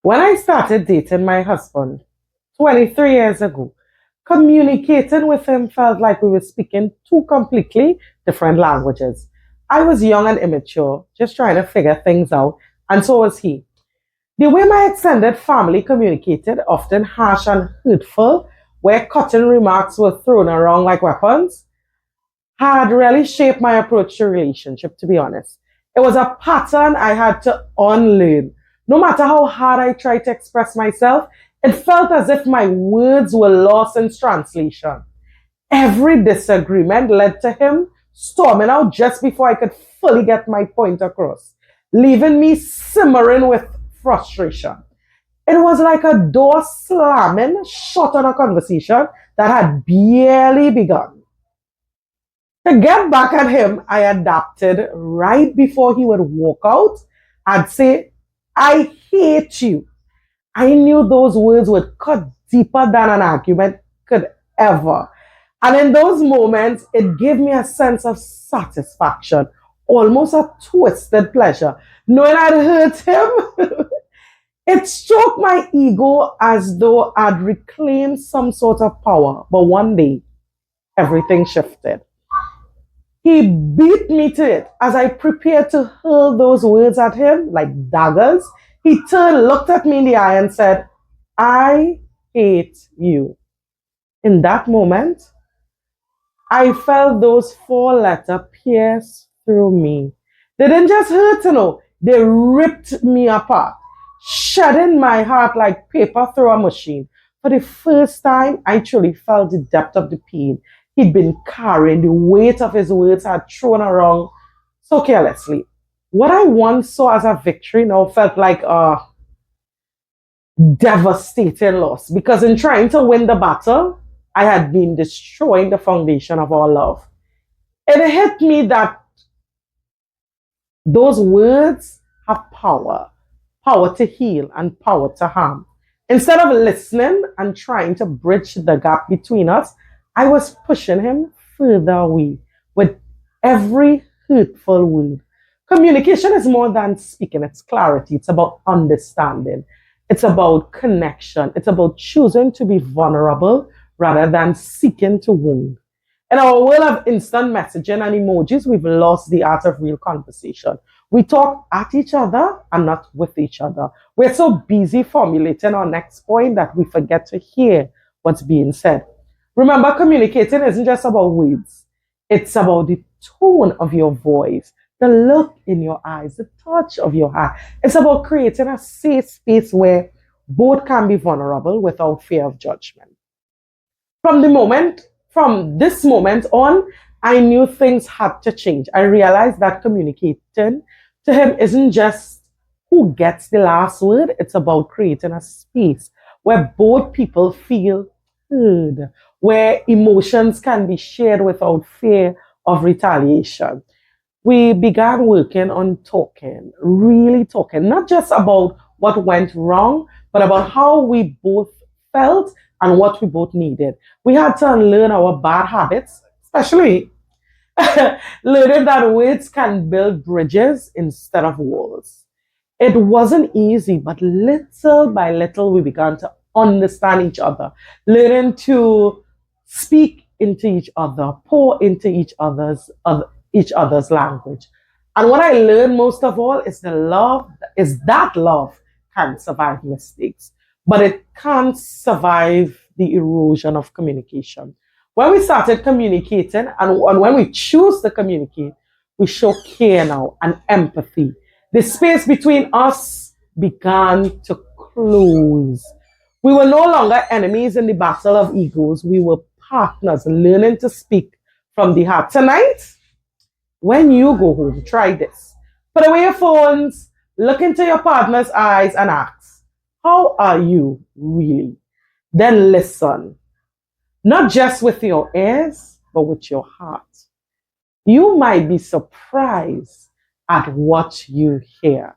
When I started dating my husband 23 years ago, communicating with him felt like we were speaking two completely different languages. I was young and immature, just trying to figure things out, and so was he. The way my extended family communicated, often harsh and hurtful, where cutting remarks were thrown around like weapons, had really shaped my approach to relationship, to be honest. It was a pattern I had to unlearn. No matter how hard I tried to express myself, it felt as if my words were lost in translation. Every disagreement led to him storming out just before I could fully get my point across, leaving me simmering with frustration. It was like a door slamming shut on a conversation that had barely begun. To get back at him, I adapted right before he would walk out. I'd say, I hate you. I knew those words would cut deeper than an argument could ever. And in those moments, it gave me a sense of satisfaction, almost a twisted pleasure, knowing I'd hurt him. It stroked my ego as though I'd reclaimed some sort of power. But one day, everything shifted. He beat me to it as I prepared to hurl those words at him like daggers. He turned, looked at me in the eye, and said, I hate you. In that moment, I felt those four letters pierce through me. They didn't just hurt, they ripped me apart, shedding my heart like paper through a machine. For the first time, I truly felt the depth of the pain he'd been carrying, the weight of his words had thrown around so carelessly. What I once saw as a victory now felt like a devastating loss because in trying to win the battle, I had been destroying the foundation of our love. It hit me that those words have power to heal and power to harm. Instead of listening and trying to bridge the gap between us, I was pushing him further away with every hurtful word. Communication is more than speaking, it's clarity, it's about understanding, it's about connection, it's about choosing to be vulnerable rather than seeking to wound. In our world of instant messaging and emojis, we've lost the art of real conversation. We talk at each other and not with each other. We're so busy formulating our next point that we forget to hear what's being said. Remember, communicating isn't just about words. It's about the tone of your voice, the look in your eyes, the touch of your heart. It's about creating a safe space where both can be vulnerable without fear of judgment. From this moment on, I knew things had to change. I realized that communicating to him isn't just who gets the last word, it's about creating a space where both people feel heard, where emotions can be shared without fear of retaliation. We began working on talking, really talking, not just about what went wrong, but about how we both felt and what we both needed. We had to unlearn our bad habits, especially learning that words can build bridges instead of walls. It wasn't easy, but little by little we began to understand each other, learning to speak into each other, pour into each other's language. And what I learned most of all is that love can survive mistakes, but it can't survive the erosion of communication. When we started communicating and when we choose to communicate, we show care now and empathy. The space between us began to close. We were no longer enemies in the battle of egos. We were partners learning to speak from the heart. Tonight, when you go home, try this. Put away your phones, look into your partner's eyes and ask, how are you really? Then listen, not just with your ears, but with your heart. You might be surprised at what you hear.